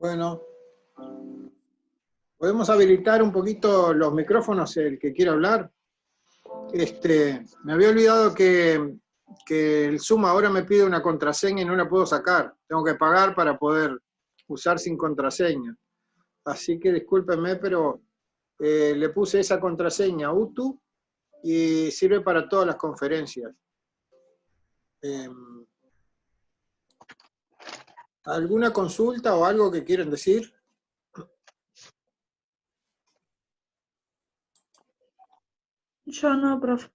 Bueno, podemos habilitar un poquito los micrófonos, el que quiera hablar. Me había olvidado que el Zoom ahora me pide una contraseña y no la puedo sacar. Tengo que pagar para poder usar sin contraseña. Así que discúlpenme, pero le puse esa contraseña UTU y sirve para todas las conferencias. ¿Alguna consulta o algo que quieran decir? Yo no, profe.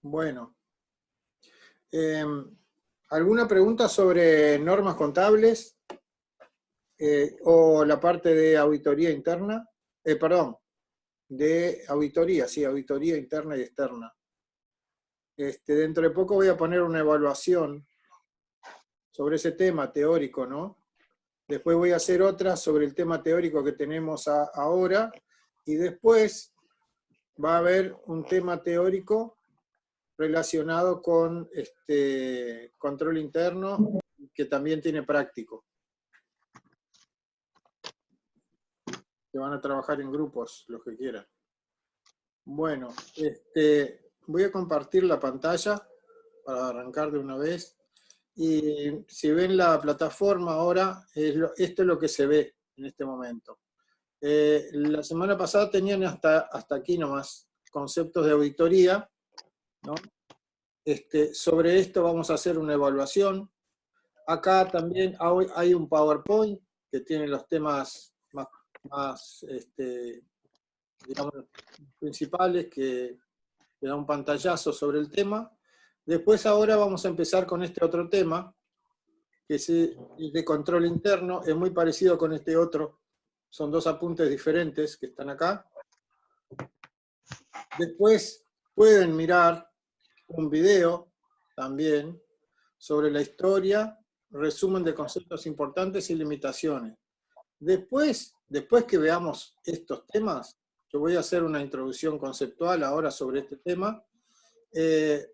Bueno. ¿Alguna pregunta sobre normas contables o la parte de auditoría interna? Perdón, de auditoría, sí, auditoría interna y externa. Dentro de poco voy a poner una evaluación sobre ese tema teórico, ¿no? Después voy a hacer otra sobre el tema teórico que tenemos ahora, y después va a haber un tema teórico relacionado con control interno, que también tiene práctico. Que van a trabajar en grupos, los que quieran. Bueno, voy a compartir la pantalla para arrancar de una vez. Y si ven la plataforma ahora, esto es lo que se ve en este momento. La semana pasada tenían hasta aquí nomás conceptos de auditoría, ¿no? Sobre esto vamos a hacer una evaluación. Acá también hay un PowerPoint que tiene los temas más digamos, principales, que da un pantallazo sobre el tema. Después ahora vamos a empezar con este otro tema, que es el de control interno. Es muy parecido con este otro. Son dos apuntes diferentes que están acá. Después pueden mirar un video también sobre la historia, resumen de conceptos importantes y limitaciones. Después que veamos estos temas, yo voy a hacer una introducción conceptual ahora sobre este tema.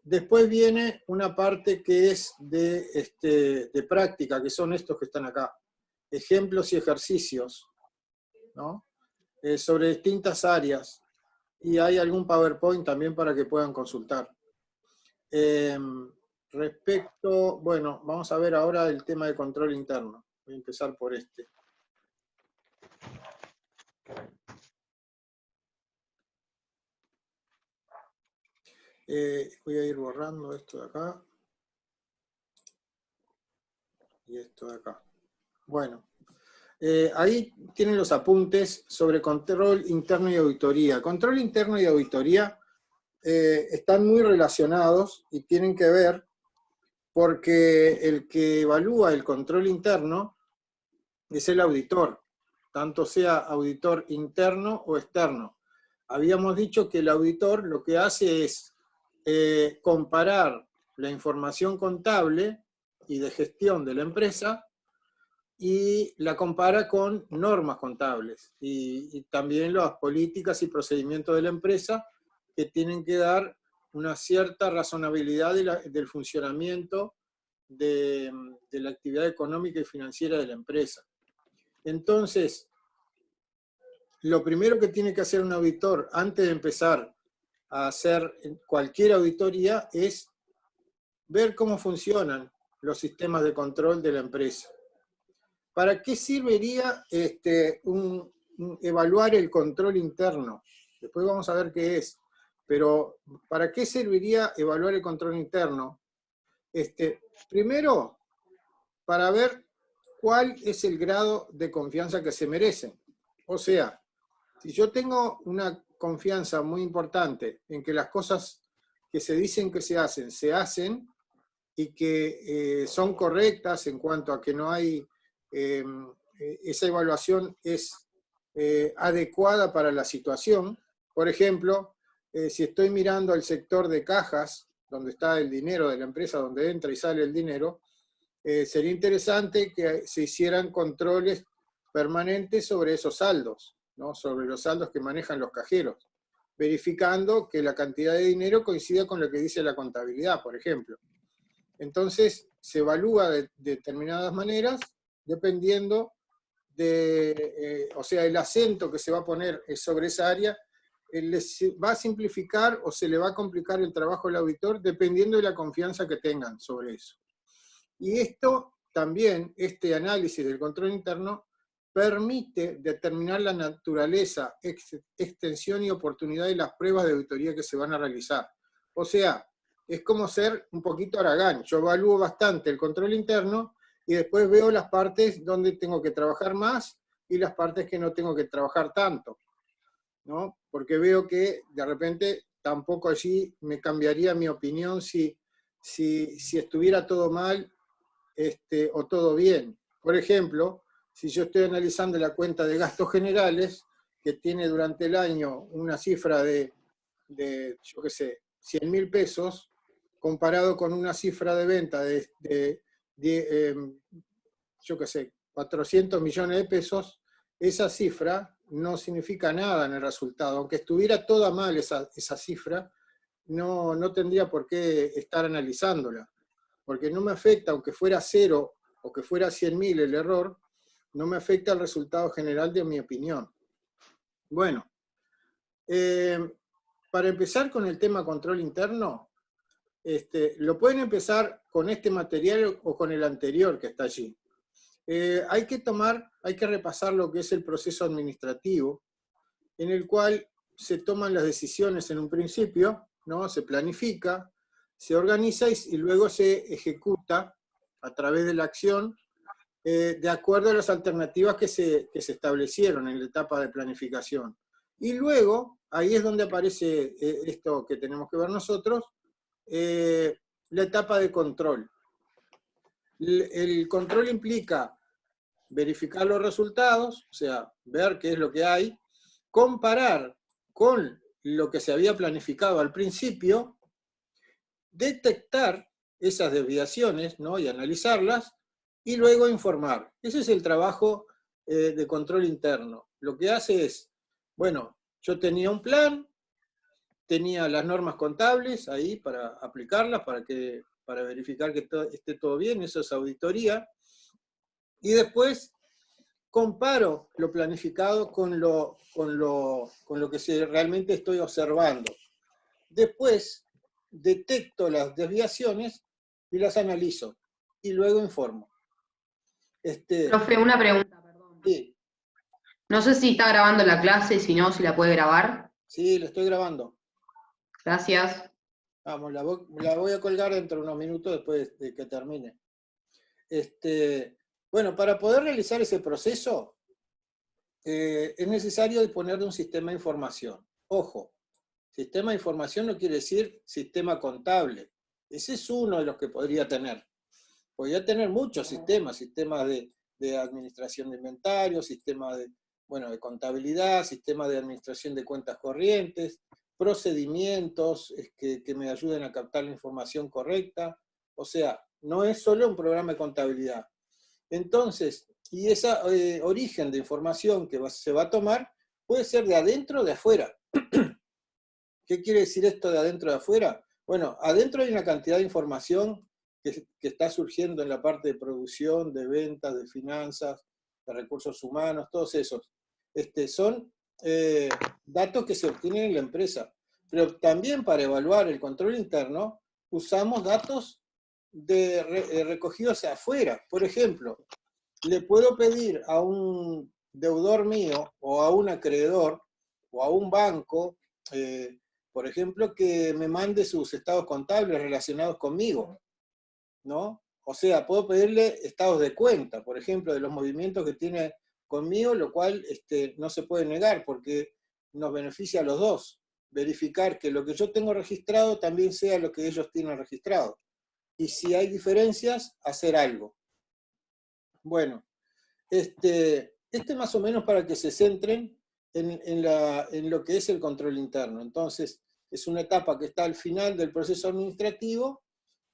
Después viene una parte que es de práctica, que son estos que están acá. Ejemplos y ejercicios, ¿no? Sobre distintas áreas. Y hay algún PowerPoint también para que puedan consultar. Respecto, bueno, vamos a ver ahora el tema de control interno. Voy a empezar por este. Voy a ir borrando esto de acá. Y esto de acá. Bueno, ahí tienen los apuntes sobre control interno y auditoría. Control interno y auditoría están muy relacionados y tienen que ver porque el que evalúa el control interno es el auditor, tanto sea auditor interno o externo. Habíamos dicho que el auditor lo que hace es comparar la información contable y de gestión de la empresa y la compara con normas contables y también las políticas y procedimientos de la empresa, que tienen que dar una cierta razonabilidad del funcionamiento de la actividad económica y financiera de la empresa. Entonces, lo primero que tiene que hacer un auditor antes de empezar a hacer cualquier auditoría es ver cómo funcionan los sistemas de control de la empresa. ¿Para qué serviría evaluar el control interno? Después vamos a ver qué es. Pero, ¿para qué serviría evaluar el control interno? Primero, para ver cuál es el grado de confianza que se merecen. O sea, si yo tengo una confianza muy importante en que las cosas que se dicen que se hacen, y que son correctas en cuanto a que no hay, esa evaluación es adecuada para la situación. Por ejemplo, si estoy mirando el sector de cajas, donde está el dinero de la empresa, donde entra y sale el dinero, sería interesante que se hicieran controles permanentes sobre esos saldos, ¿no? Sobre los saldos que manejan los cajeros, verificando que la cantidad de dinero coincida con lo que dice la contabilidad, por ejemplo. Entonces, se evalúa de determinadas maneras, dependiendo o sea, el acento que se va a poner sobre esa área, va a simplificar o se le va a complicar el trabajo del auditor dependiendo de la confianza que tengan sobre eso. Y esto también, este análisis del control interno, permite determinar la naturaleza, extensión y oportunidad de las pruebas de auditoría que se van a realizar. O sea, es como ser un poquito Aragán. Yo evalúo bastante el control interno y después veo las partes donde tengo que trabajar más y las partes que no tengo que trabajar tanto, ¿no? Porque veo que de repente tampoco allí me cambiaría mi opinión si estuviera todo mal o todo bien. Por ejemplo, si yo estoy analizando la cuenta de gastos generales, que tiene durante el año una cifra de yo qué sé, 100.000 pesos, comparado con una cifra de venta yo qué sé, 400 millones de pesos, esa cifra no significa nada en el resultado. Aunque estuviera toda mal esa cifra, no tendría por qué estar analizándola, porque no me afecta, aunque fuera 0 o que fuera 100.000 el error, no me afecta el resultado general de mi opinión. Bueno, para empezar con el tema control interno, lo pueden empezar con este material o con el anterior que está allí. Hay que repasar lo que es el proceso administrativo, en el cual se toman las decisiones en un principio, ¿no? Se planifica, se organiza y luego se ejecuta a través de la acción de acuerdo a las alternativas que se establecieron en la etapa de planificación. Y luego, ahí es donde aparece esto que tenemos que ver nosotros, la etapa de control. El control implica verificar los resultados, o sea, ver qué es lo que hay, comparar con lo que se había planificado al principio, detectar esas desviaciones, ¿no? Y analizarlas, y luego informar. Ese es el trabajo de control interno. Lo que hace es, bueno, yo tenía un plan, tenía las normas contables ahí para aplicarlas, para verificar que esté todo bien, eso es auditoría, y después comparo lo planificado con lo que realmente estoy observando. Después detecto las desviaciones y las analizo, y luego informo. Profe, una pregunta, perdón. Sí. No sé si está grabando la clase, si no, si la puede grabar. Sí, lo estoy grabando. Gracias. Vamos, la voy a colgar dentro de unos minutos después de que termine. Bueno, para poder realizar ese proceso, es necesario disponer de un sistema de información. Ojo, sistema de información no quiere decir sistema contable. Ese es uno de los que podría tener. Podría tener muchos sistemas de administración de inventario, sistemas de contabilidad, sistemas de administración de cuentas corrientes, procedimientos que me ayuden a captar la información correcta. O sea, no es solo un programa de contabilidad. Entonces, y ese origen de información que se va a tomar puede ser de adentro o de afuera. ¿Qué quiere decir esto de adentro o de afuera? Bueno, adentro hay una cantidad de información que está surgiendo en la parte de producción, de ventas, de finanzas, de recursos humanos, todos esos. Son datos que se obtienen en la empresa. Pero también para evaluar el control interno, usamos datos recogidos afuera. Por ejemplo, le puedo pedir a un deudor mío, o a un acreedor, o a un banco, por ejemplo, que me mande sus estados contables relacionados conmigo, ¿no? O sea, puedo pedirle estados de cuenta, por ejemplo, de los movimientos que tiene conmigo, lo cual no se puede negar porque nos beneficia a los dos. Verificar que lo que yo tengo registrado también sea lo que ellos tienen registrado. Y si hay diferencias, hacer algo. Bueno, más o menos para que se centren en lo que es el control interno. Entonces, es una etapa que está al final del proceso administrativo,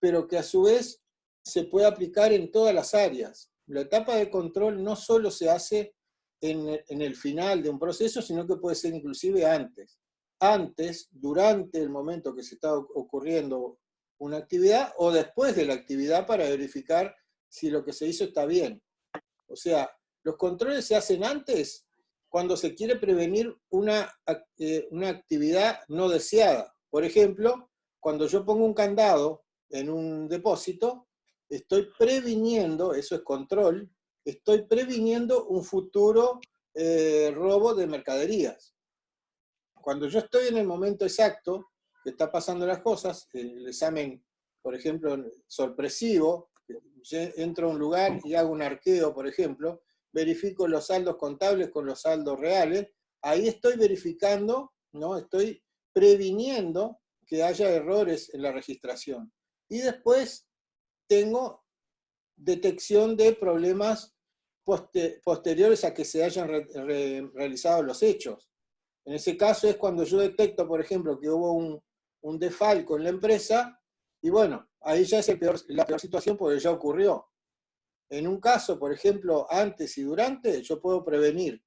pero que a su vez se puede aplicar en todas las áreas. La etapa de control no solo se hace en el final de un proceso, sino que puede ser inclusive antes. Antes, durante el momento que se está ocurriendo una actividad o después de la actividad para verificar si lo que se hizo está bien. O sea, los controles se hacen antes cuando se quiere prevenir una actividad no deseada. Por ejemplo, cuando yo pongo un candado en un depósito, estoy previniendo, eso es control, estoy previniendo un futuro robo de mercaderías. Cuando yo estoy en el momento exacto que está pasando las cosas, el examen, por ejemplo, sorpresivo, entro a un lugar y hago un arqueo, por ejemplo, verifico los saldos contables con los saldos reales, ahí estoy verificando, ¿no? Estoy previniendo que haya errores en la registración. Y después tengo detección de problemas posteriores a que se hayan realizado los hechos. En ese caso es cuando yo detecto, por ejemplo, que hubo un desfalco en la empresa, y bueno, ahí ya es la peor situación porque ya ocurrió. En un caso, por ejemplo, antes y durante, yo puedo prevenir.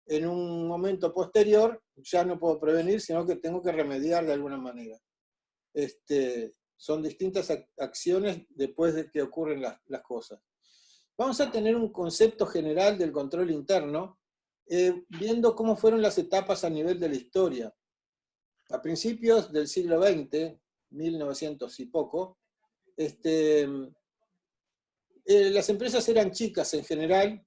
En un momento posterior, ya no puedo prevenir, sino que tengo que remediar de alguna manera. Son distintas acciones después de que ocurren las cosas. Vamos a tener un concepto general del control interno, viendo cómo fueron las etapas a nivel de la historia. A principios del siglo XX, 1900 y poco, las empresas eran chicas en general,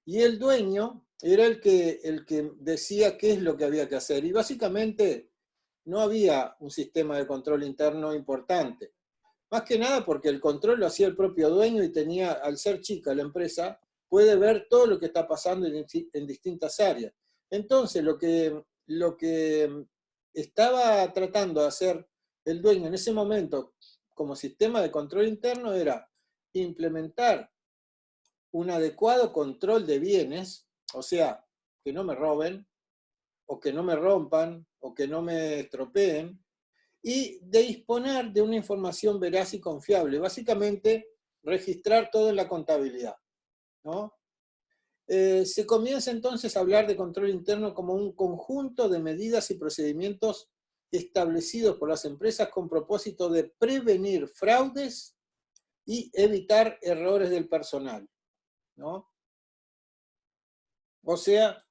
y el dueño era el que decía qué es lo que había que hacer. Y básicamente no había un sistema de control interno importante. Más que nada porque el control lo hacía el propio dueño y tenía, al ser chica la empresa, puede ver todo lo que está pasando en distintas áreas. Entonces, lo que estaba tratando de hacer el dueño en ese momento como sistema de control interno era implementar un adecuado control de bienes, o sea, que no me roben, o que no me rompan, o que no me estropeen, y de disponer de una información veraz y confiable, básicamente registrar todo en la contabilidad, ¿no? Se comienza entonces a hablar de control interno como un conjunto de medidas y procedimientos establecidos por las empresas con propósito de prevenir fraudes y evitar errores del personal, ¿no? O sea,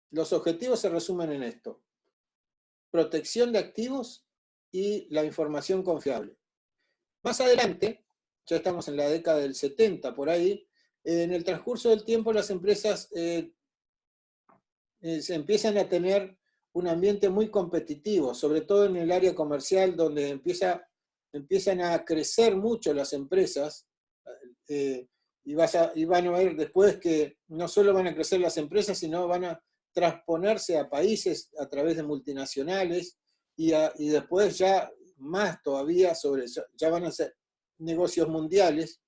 los objetivos se resumen en esto: protección de activos y la información confiable. Más adelante, ya estamos en la década del 70 por ahí, en el transcurso del tiempo las empresas se empiezan a tener un ambiente muy competitivo, sobre todo en el área comercial, donde empiezan a crecer mucho las empresas, y van a ver después que no solo van a crecer las empresas, sino van a transponerse a países a través de multinacionales, y después ya más todavía ya van a ser negocios mundiales.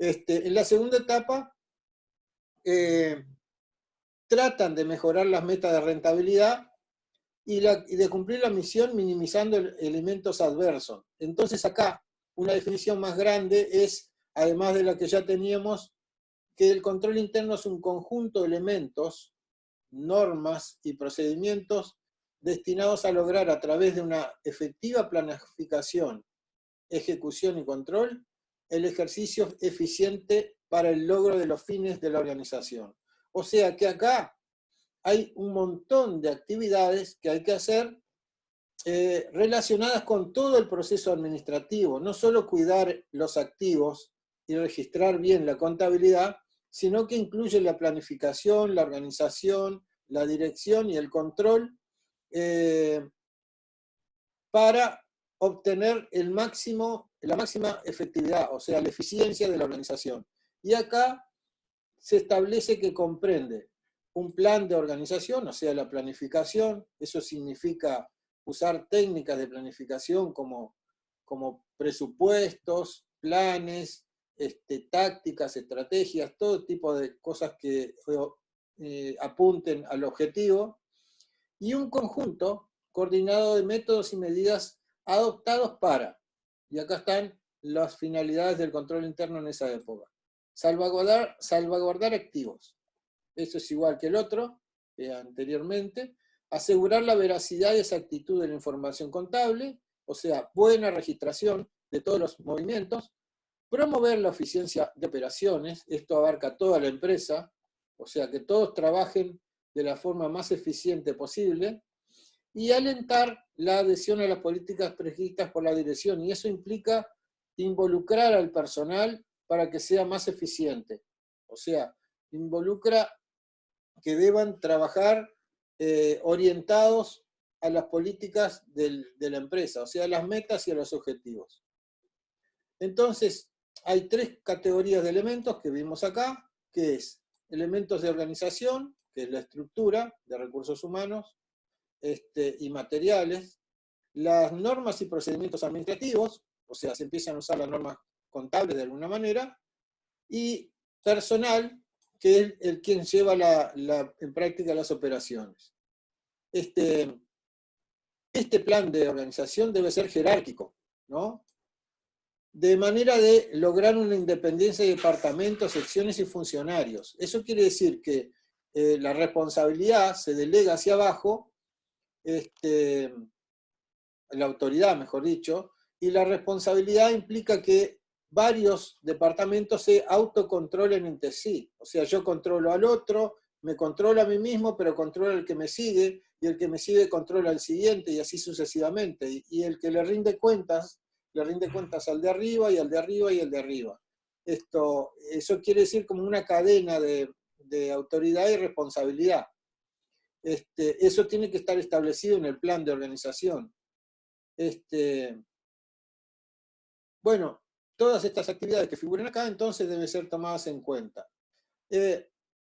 En la segunda etapa, tratan de mejorar las metas de rentabilidad y de cumplir la misión minimizando elementos adversos. Entonces acá, una definición más grande es, además de la que ya teníamos, que el control interno es un conjunto de elementos, normas y procedimientos destinados a lograr a través de una efectiva planificación, ejecución y control, el ejercicio eficiente para el logro de los fines de la organización. O sea que acá hay un montón de actividades que hay que hacer relacionadas con todo el proceso administrativo, no solo cuidar los activos y registrar bien la contabilidad, sino que incluye la planificación, la organización, la dirección y el control para obtener la máxima efectividad, o sea, la eficiencia de la organización. Y acá se establece que comprende un plan de organización, o sea, la planificación. Eso significa usar técnicas de planificación como presupuestos, planes, tácticas, estrategias, todo tipo de cosas que apunten al objetivo, y un conjunto coordinado de métodos y medidas adoptados para, y acá están las finalidades del control interno en esa época: salvaguardar activos, eso es igual que el otro, anteriormente; asegurar la veracidad y exactitud de la información contable, o sea, buena registración, de todos los movimientos, promover la eficiencia de operaciones, esto abarca toda la empresa, o sea, que todos trabajen de la forma más eficiente posible, y alentar la adhesión a las políticas prescritas por la dirección, y eso implica involucrar al personal para que sea más eficiente, o sea, involucra que deban trabajar orientados a las políticas de la empresa, o sea, a las metas y a los objetivos. Entonces, hay 3 categorías de elementos que vimos acá, que es elementos de organización, que es la estructura de recursos humanos y materiales, las normas y procedimientos administrativos, o sea, se empiezan a usar las normas contables de alguna manera, y personal, que es el quien lleva en práctica las operaciones. Este plan de organización debe ser jerárquico, ¿no? De manera de lograr una independencia de departamentos, secciones y funcionarios. Eso quiere decir que la responsabilidad se delega hacia abajo, la autoridad, mejor dicho, y la responsabilidad implica que varios departamentos se autocontrolen entre sí. O sea, yo controlo al otro, me controlo a mí mismo, pero controlo al que me sigue, y el que me sigue controla al siguiente, y así sucesivamente. Y el que le rinde cuentas al de arriba, y al de arriba, y al de arriba. Eso quiere decir como una cadena de autoridad y responsabilidad. Eso tiene que estar establecido en el plan de organización. Bueno, todas estas actividades que figuran acá entonces deben ser tomadas en cuenta.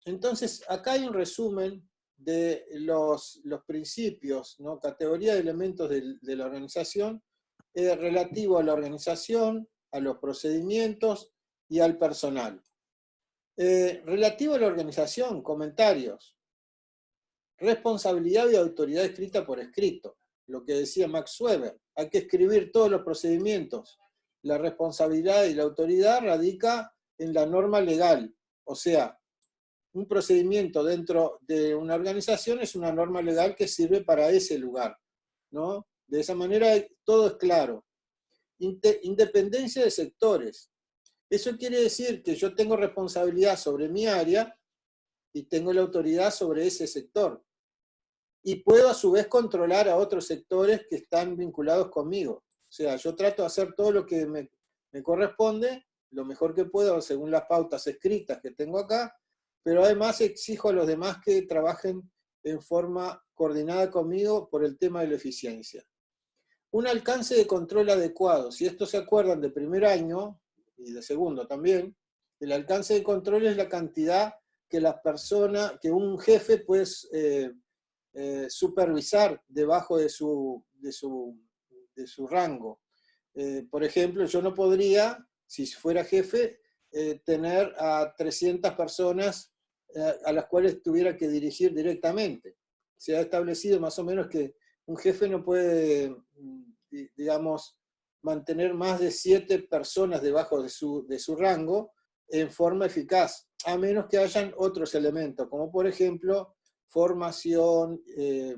Entonces, acá hay un resumen de los principios, ¿no? Categoría de elementos de la organización, relativo a la organización, a los procedimientos y al personal. Relativo a la organización, comentarios. Responsabilidad y autoridad escrita por escrito. Lo que decía Max Weber, hay que escribir todos los procedimientos. La responsabilidad y la autoridad radica en la norma legal. O sea, un procedimiento dentro de una organización es una norma legal que sirve para ese lugar, ¿no? De esa manera todo es claro. Independencia de sectores. Eso quiere decir que yo tengo responsabilidad sobre mi área y tengo la autoridad sobre ese sector. Y puedo a su vez controlar a otros sectores que están vinculados conmigo. O sea, yo trato de hacer todo lo que me corresponde, lo mejor que puedo según las pautas escritas que tengo acá, pero además exijo a los demás que trabajen en forma coordinada conmigo por el tema de la eficiencia. Un alcance de control adecuado. Si esto se acuerdan de primer año, y de segundo también, el alcance de control es la cantidad que un jefe puede supervisar debajo de su rango. Por ejemplo, yo no podría, si fuera jefe, tener a 300 personas a las cuales tuviera que dirigir directamente. Se ha establecido más o menos que un jefe no puede, digamos, mantener más de 7 personas debajo de su rango en forma eficaz, a menos que hayan otros elementos, como por ejemplo formación,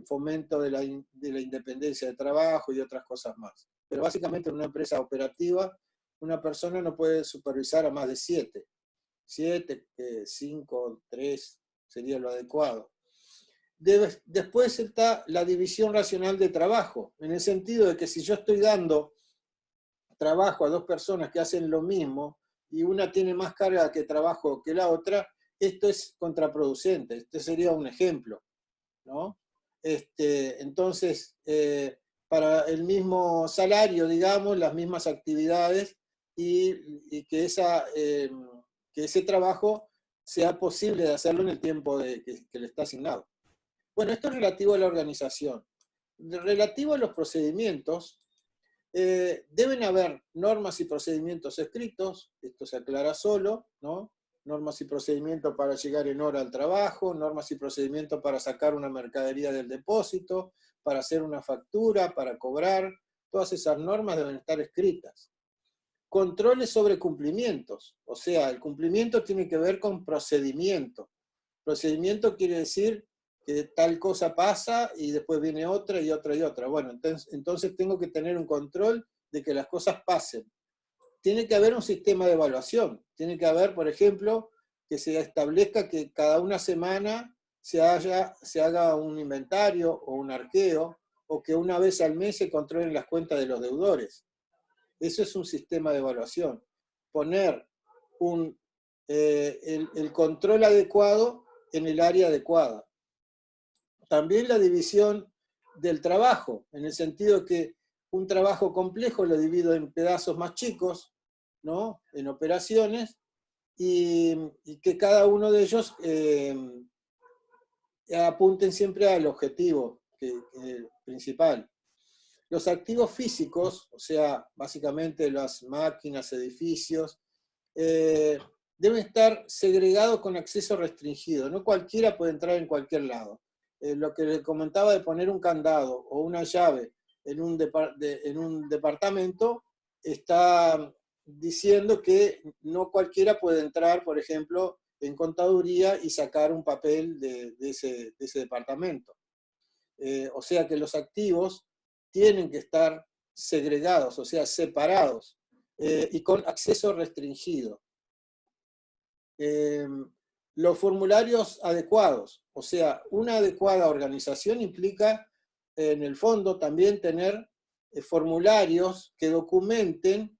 fomento de la independencia de trabajo y otras cosas más. Pero básicamente en una empresa operativa, una persona no puede supervisar a más de 7. 7, 5, 3 sería lo adecuado. Después está la división racional de trabajo, en el sentido de que si yo estoy dando trabajo a 2 personas que hacen lo mismo, y una tiene más carga de trabajo que la otra, esto es contraproducente. Este sería un ejemplo, ¿no? Entonces, para el mismo salario, digamos, las mismas actividades, y que ese trabajo sea posible de hacerlo en el tiempo que le está asignado. Bueno, esto es relativo a la organización. Relativo a los procedimientos, deben haber normas y procedimientos escritos, esto se aclara solo, ¿no? Normas y procedimientos para llegar en hora al trabajo, normas y procedimientos para sacar una mercadería del depósito, para hacer una factura, para cobrar, todas esas normas deben estar escritas. Controles sobre cumplimientos, o sea, el cumplimiento tiene que ver con procedimiento. Procedimiento quiere decir que tal cosa pasa y después viene otra y otra y otra. Bueno, entonces tengo que tener un control de que las cosas pasen. tiene que haber un sistema de evaluación. Tiene que haber, por ejemplo, que se establezca que cada una semana se haga un inventario o un arqueo, o que una vez al mes se controlen las cuentas de los deudores. Eso es un sistema de evaluación. Poner el control adecuado en el área adecuada. También la división del trabajo, en el sentido que un trabajo complejo lo divido en pedazos más chicos, ¿no? En operaciones, y que cada uno de ellos apunten siempre al objetivo principal. Los activos físicos, o sea, básicamente las máquinas, edificios, deben estar segregados con acceso restringido. No cualquiera puede entrar en cualquier lado. Lo que les comentaba de poner un candado o una llave en un departamento está diciendo que no cualquiera puede entrar, por ejemplo, en contaduría y sacar un papel de ese departamento. O sea que los activos tienen que estar segregados, o sea, separados, y con acceso restringido. Los formularios adecuados, o sea, una adecuada organización implica, en el fondo, también tener formularios que documenten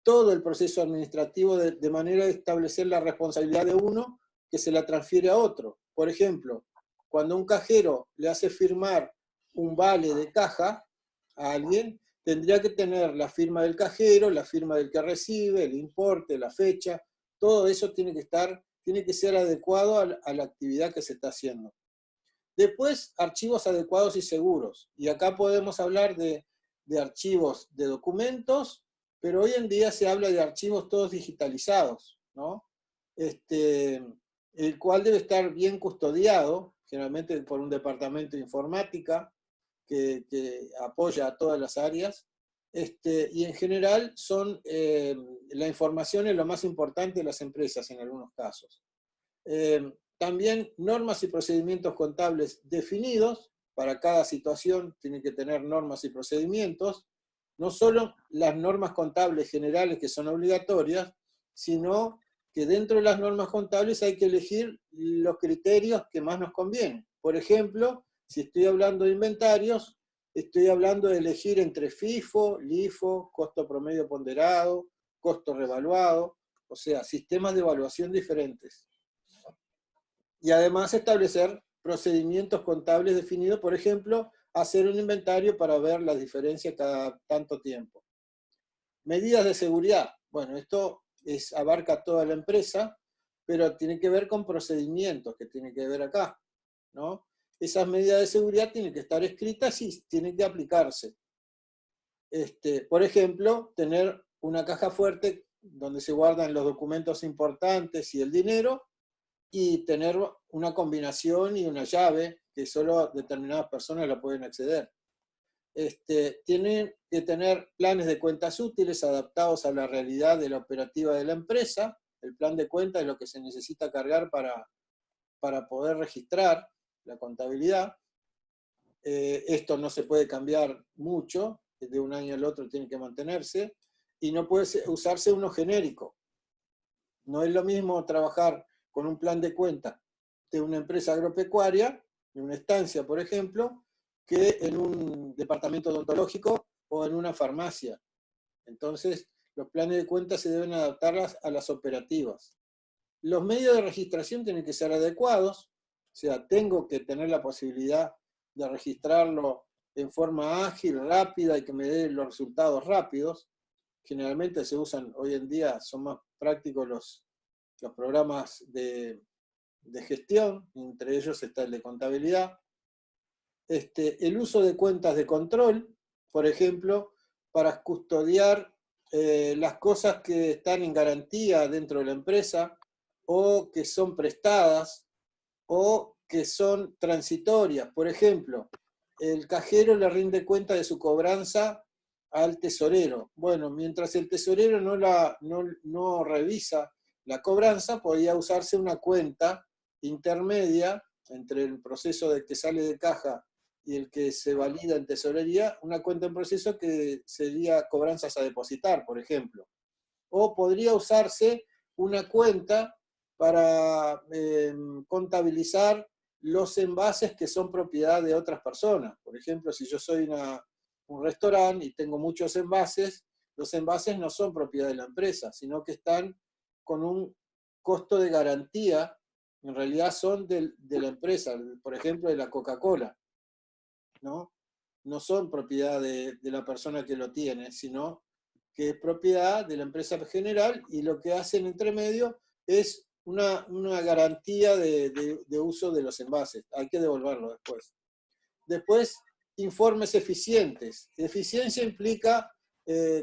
todo el proceso administrativo de manera de establecer la responsabilidad de uno que se la transfiere a otro. Por ejemplo, cuando un cajero le hace firmar un vale de caja a alguien, tendría que tener la firma del cajero, la firma del que recibe, el importe, la fecha, todo eso tiene que ser adecuado a la actividad que se está haciendo. Después, archivos adecuados y seguros. Y acá podemos hablar de archivos de documentos, pero hoy en día se habla de archivos todos digitalizados, ¿no? El cual debe estar bien custodiado, generalmente por un departamento de informática que apoya a todas las áreas, y en general la información es lo más importante de las empresas en algunos casos. También normas y procedimientos contables definidos, para cada situación tiene que tener normas y procedimientos, no solo las normas contables generales que son obligatorias, sino que dentro de las normas contables hay que elegir los criterios que más nos convienen. Por ejemplo, si estoy hablando de inventarios, estoy hablando de elegir entre FIFO, LIFO, costo promedio ponderado, costo revaluado, o sea, sistemas de evaluación diferentes. Y además establecer procedimientos contables definidos, por ejemplo, hacer un inventario para ver las diferencias cada tanto tiempo. Medidas de seguridad. Bueno, esto abarca toda la empresa, pero tiene que ver con procedimientos que tiene que ver acá, ¿no? Esas medidas de seguridad tienen que estar escritas y tienen que aplicarse. Por ejemplo, tener una caja fuerte donde se guardan los documentos importantes y el dinero, y tener una combinación y una llave que solo determinadas personas la pueden acceder. Tienen que tener planes de cuentas útiles adaptados a la realidad de la operativa de la empresa. El plan de cuentas es lo que se necesita cargar para poder registrar la contabilidad. Esto no se puede cambiar mucho, de un año al otro tiene que mantenerse, y no puede usarse uno genérico. No es lo mismo trabajar con un plan de cuentas de una empresa agropecuaria, de una estancia, por ejemplo, que en un departamento odontológico o en una farmacia. Entonces, los planes de cuentas se deben adaptar a las operativas. Los medios de registración tienen que ser adecuados, o sea, tengo que tener la posibilidad de registrarlo en forma ágil, rápida, y que me dé los resultados rápidos. Generalmente se usan, hoy en día son más prácticos los programas de gestión, entre ellos está el de contabilidad. El uso de cuentas de control, por ejemplo, para custodiar las cosas que están en garantía dentro de la empresa, o que son prestadas, o que son transitorias. Por ejemplo, el cajero le rinde cuenta de su cobranza al tesorero. Bueno, mientras el tesorero no revisa la cobranza, podía usarse una cuenta intermedia entre el proceso de que sale de caja y el que se valida en tesorería, una cuenta en proceso que sería cobranzas a depositar, por ejemplo. o podría usarse una cuenta para contabilizar los envases que son propiedad de otras personas. Por ejemplo, si yo soy un restaurante y tengo muchos envases, los envases no son propiedad de la empresa, sino que están con un costo de garantía, en realidad son de la empresa, por ejemplo, de la Coca-Cola, ¿no? No son propiedad de la persona que lo tiene, sino que es propiedad de la empresa general, y lo que hacen entre medio es una garantía de uso de los envases. Hay que devolverlo después. Después, informes eficientes. Eficiencia implica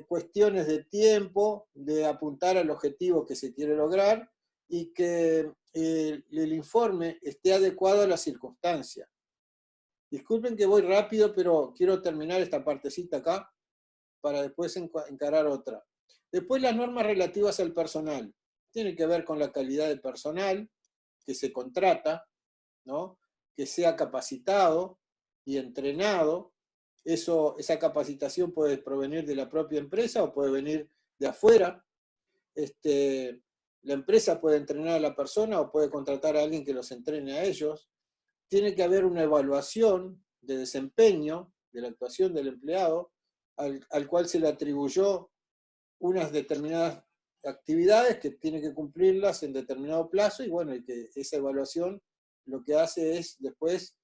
cuestiones de tiempo, de apuntar al objetivo que se quiere lograr, y que el informe esté adecuado a la circunstancia. Disculpen que voy rápido, pero quiero terminar esta partecita acá para después encarar otra. Después, las normas relativas al personal. Tiene que ver con la calidad del personal que se contrata, ¿no? Que sea capacitado y entrenado. Esa capacitación puede provenir de la propia empresa o puede venir de afuera. La empresa puede entrenar a la persona o puede contratar a alguien que los entrene a ellos. Tiene que haber una evaluación de desempeño de la actuación del empleado, al cual se le atribuyó unas determinadas actividades que tiene que cumplirlas en determinado plazo, y bueno, y que esa evaluación lo que hace es después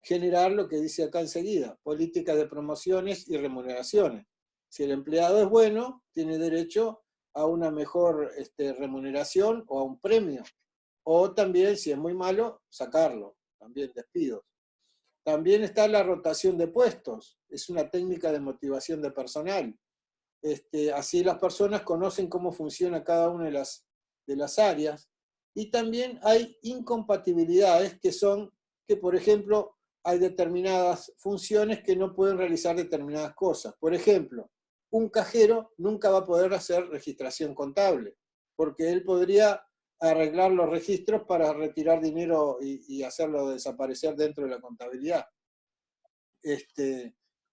generar lo que dice acá enseguida, políticas de promociones y remuneraciones. Si el empleado es bueno, tiene derecho a una mejor remuneración o a un premio, o también, si es muy malo, sacarlo, también despidos. También está la rotación de puestos, es una técnica de motivación de personal. Así las personas conocen cómo funciona cada una de las áreas, y también hay incompatibilidades que, por ejemplo, hay determinadas funciones que no pueden realizar determinadas cosas. Por ejemplo, un cajero nunca va a poder hacer registración contable, porque él podría arreglar los registros para retirar dinero y hacerlo desaparecer dentro de la contabilidad.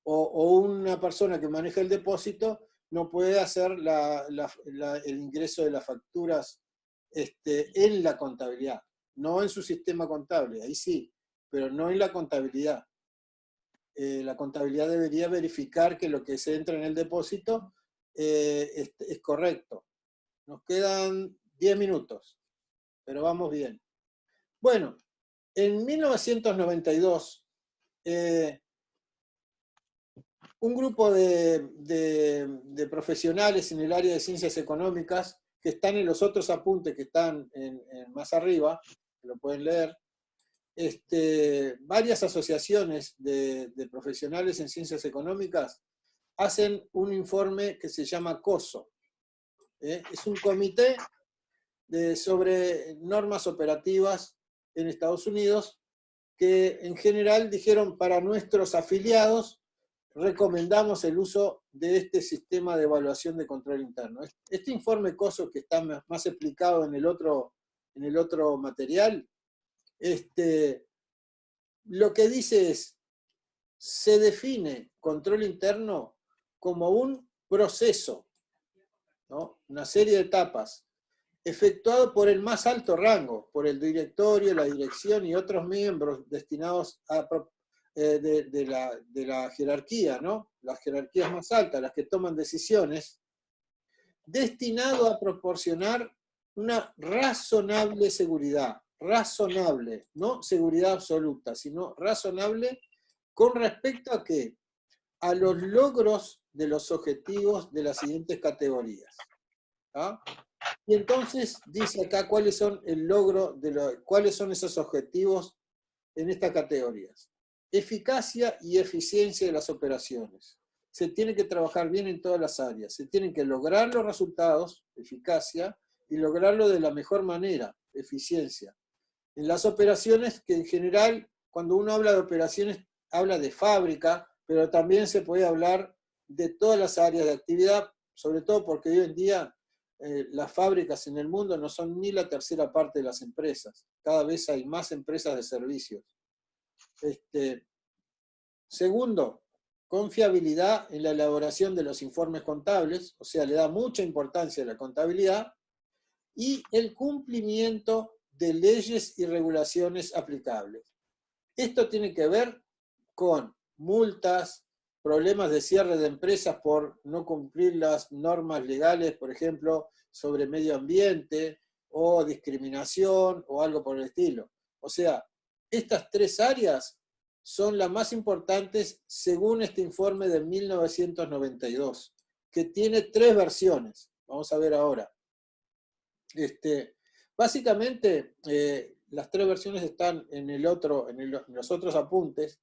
O una persona que maneja el depósito no puede hacer el ingreso de las facturas en la contabilidad, no en su sistema contable, ahí sí, pero no en la contabilidad. La contabilidad debería verificar que lo que se entra en el depósito es correcto. Nos quedan 10 minutos, pero vamos bien. Bueno, en 1992, un grupo de profesionales en el área de ciencias económicas, que están en los otros apuntes que están más arriba, que lo pueden leer, varias asociaciones de profesionales en ciencias económicas hacen un informe que se llama COSO. Es un comité sobre normas operativas en Estados Unidos, que en general dijeron: para nuestros afiliados recomendamos el uso de este sistema de evaluación de control interno. Este informe COSO, que está más explicado en el otro material, lo que dice es: se define control interno como un proceso, ¿no? Una serie de etapas, efectuado por el más alto rango, por el directorio, la dirección y otros miembros destinados de la jerarquía, ¿no? Las jerarquías más altas, las que toman decisiones, destinado a proporcionar una razonable seguridad, razonable, no seguridad absoluta, sino razonable con respecto a ¿qué? A los logros de los objetivos de las siguientes categorías. ¿Ah? Y entonces dice acá cuáles son cuáles son esos objetivos en estas categorías. Eficacia y eficiencia de las operaciones. Se tiene que trabajar bien en todas las áreas. Se tienen que lograr los resultados, eficacia, y lograrlo de la mejor manera, eficiencia. En las operaciones, que en general, cuando uno habla de operaciones, habla de fábrica, pero también se puede hablar de todas las áreas de actividad, sobre todo porque hoy en día las fábricas en el mundo no son ni la tercera parte de las empresas. Cada vez hay más empresas de servicios. Segundo, confiabilidad en la elaboración de los informes contables, o sea, le da mucha importancia a la contabilidad, y el cumplimiento de leyes y regulaciones aplicables. Esto tiene que ver con multas, problemas de cierre de empresas por no cumplir las normas legales, por ejemplo, sobre medio ambiente, o discriminación, o algo por el estilo. O sea, estas tres áreas son las más importantes según este informe de 1992, que tiene 3 versiones. Vamos a ver ahora. Básicamente, las 3 versiones están en los otros apuntes,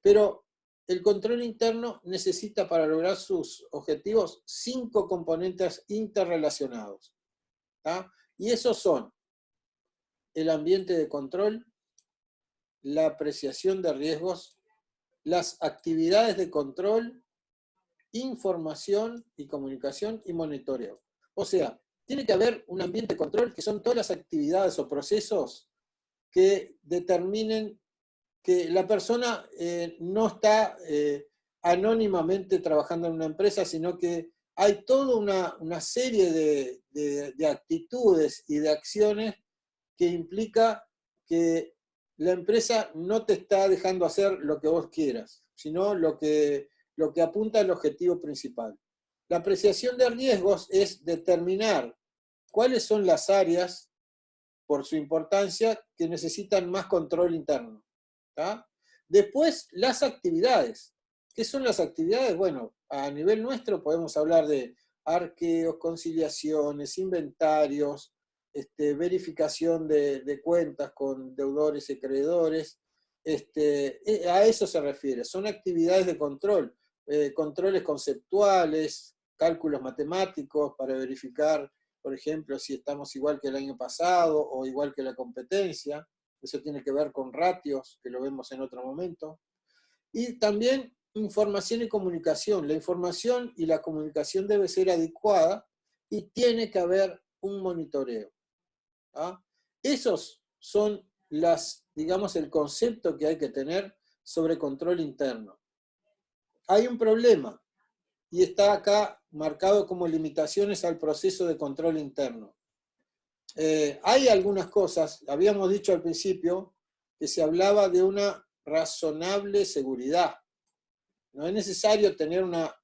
pero el control interno necesita para lograr sus objetivos 5 componentes interrelacionados. ¿tá? Y esos son el ambiente de control, la apreciación de riesgos, las actividades de control, información y comunicación y monitoreo. O sea, tiene que haber un ambiente de control que son todas las actividades o procesos que determinen que la persona no está anónimamente trabajando en una empresa, sino que hay toda una serie de actitudes y de acciones que implica que la empresa no te está dejando hacer lo que vos quieras, sino lo que apunta al objetivo principal. La apreciación de riesgos es determinar cuáles son las áreas, por su importancia, que necesitan más control interno. ¿tá? Después, las actividades. ¿Qué son las actividades? Bueno, a nivel nuestro podemos hablar de arqueos, conciliaciones, inventarios, verificación de cuentas con deudores y acreedores. A eso se refiere. Son actividades de control, controles conceptuales, cálculos matemáticos para verificar, por ejemplo, si estamos igual que el año pasado o igual que la competencia. Eso tiene que ver con ratios, que lo vemos en otro momento. Y también información y comunicación. La información y la comunicación debe ser adecuada y tiene que haber un monitoreo. ¿ah? Esos son digamos, el concepto que hay que tener sobre control interno. Hay un problema, y está acá marcado como limitaciones al proceso de control interno. Hay algunas cosas, habíamos dicho al principio, que se hablaba de una razonable seguridad. No es necesario tener una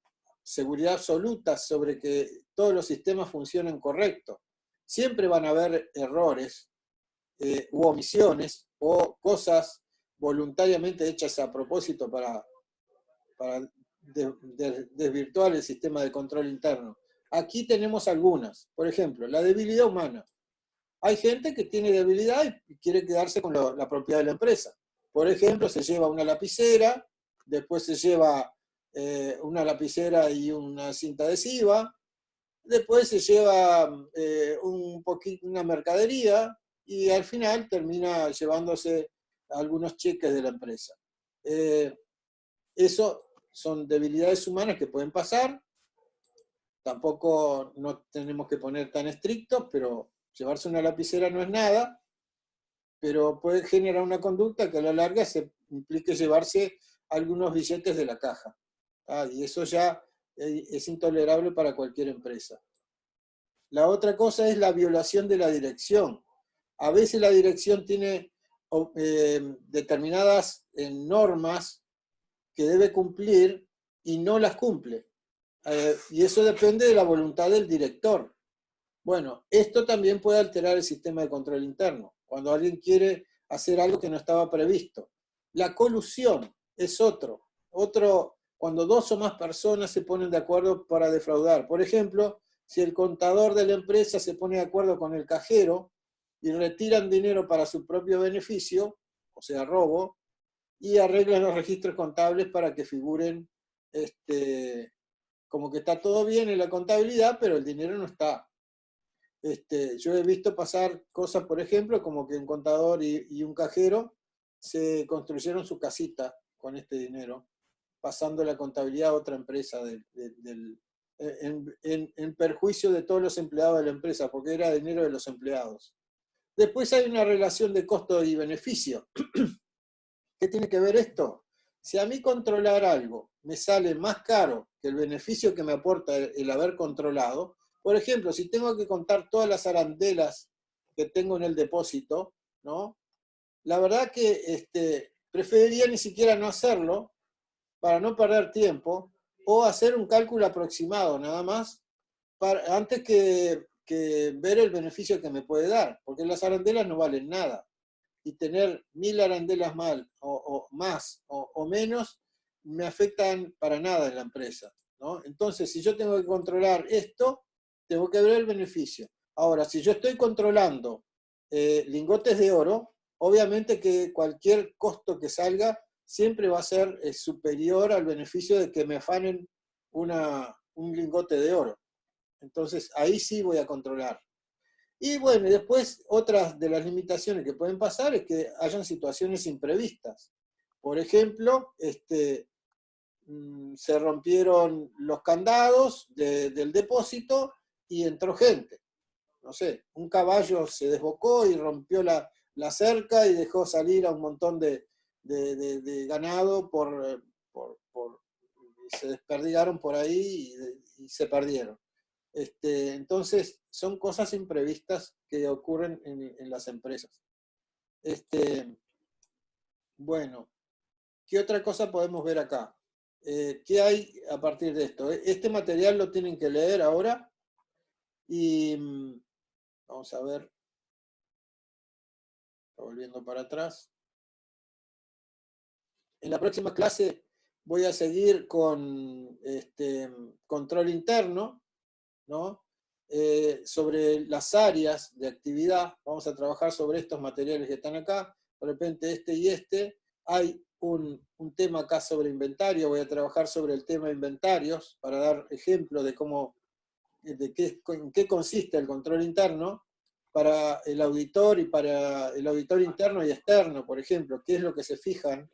seguridad absoluta sobre que todos los sistemas funcionen correcto. Siempre van a haber errores u omisiones o cosas voluntariamente hechas a propósito para desvirtuar el sistema de control interno. Aquí tenemos algunas. Por ejemplo, la debilidad humana. Hay gente que tiene debilidad y quiere quedarse con la propiedad de la empresa. Por ejemplo, se lleva una lapicera, después se lleva una lapicera y una cinta adhesiva, después se lleva una mercadería y al final termina llevándose algunos cheques de la empresa. Eso son debilidades humanas que pueden pasar. Tampoco no tenemos que poner tan estrictos, pero llevarse una lapicera no es nada, pero puede generar una conducta que a la larga se implique llevarse algunos billetes de la caja. Y eso ya es intolerable para cualquier empresa. La otra cosa es la violación de la dirección. A veces la dirección tiene determinadas normas que debe cumplir y no las cumple. Y eso depende de la voluntad del director. Bueno, esto también puede alterar el sistema de control interno, cuando alguien quiere hacer algo que no estaba previsto. La colusión es otro, cuando 2 o más personas se ponen de acuerdo para defraudar. Por ejemplo, si el contador de la empresa se pone de acuerdo con el cajero y retiran dinero para su propio beneficio, o sea, robo, y arreglan los registros contables para que figuren como que está todo bien en la contabilidad, pero el dinero no está. Yo he visto pasar cosas, por ejemplo, como que un contador y un cajero se construyeron su casita con este dinero, pasando la contabilidad a otra empresa en perjuicio de todos los empleados de la empresa, porque era dinero de los empleados. Después hay una relación de costo y beneficio. ¿Qué tiene que ver esto? Si a mí controlar algo me sale más caro que el beneficio que me aporta el haber controlado, por ejemplo, si tengo que contar todas las arandelas que tengo en el depósito, ¿no? La verdad que preferiría ni siquiera no hacerlo para no perder tiempo, o hacer un cálculo aproximado nada más, antes que ver el beneficio que me puede dar, porque las arandelas no valen nada. Y tener 1000 arandelas o más o menos me afectan para nada en la empresa, ¿no? Entonces, si yo tengo que controlar esto, tengo que ver el beneficio. Ahora, si yo estoy controlando lingotes de oro, obviamente que cualquier costo que salga siempre va a ser superior al beneficio de que me afanen un lingote de oro. Entonces, ahí sí voy a controlar. Y bueno, y después otras de las limitaciones que pueden pasar es que hayan situaciones imprevistas. Por ejemplo, se rompieron los candados del depósito y entró gente. No sé, un caballo se desbocó y rompió la cerca y dejó salir a un montón de ganado y se desperdigaron por ahí y se perdieron. Entonces, son cosas imprevistas que ocurren en las empresas. Bueno, ¿qué otra cosa podemos ver acá? ¿Qué hay a partir de esto? Este material lo tienen que leer ahora y vamos a ver, volviendo para atrás. En la próxima clase voy a seguir con control interno, ¿no? Sobre las áreas de actividad, vamos a trabajar sobre estos materiales que están acá, de repente este y este. Hay un tema acá sobre inventario, voy a trabajar sobre el tema inventarios, para dar ejemplo de en qué consiste el control interno para el auditor y para el auditor interno y externo, por ejemplo, qué es lo que se fijan,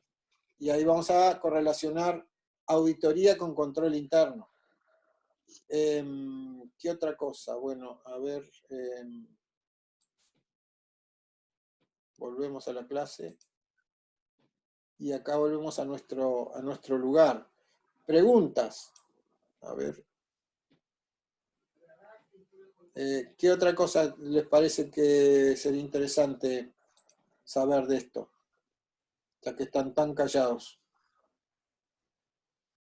y ahí vamos a correlacionar auditoría con control interno. ¿Qué otra cosa? Bueno, a ver, volvemos a la clase. Y acá volvemos a nuestro lugar. Preguntas. A ver. ¿Qué otra cosa les parece que sería interesante saber de esto? Ya que están tan callados.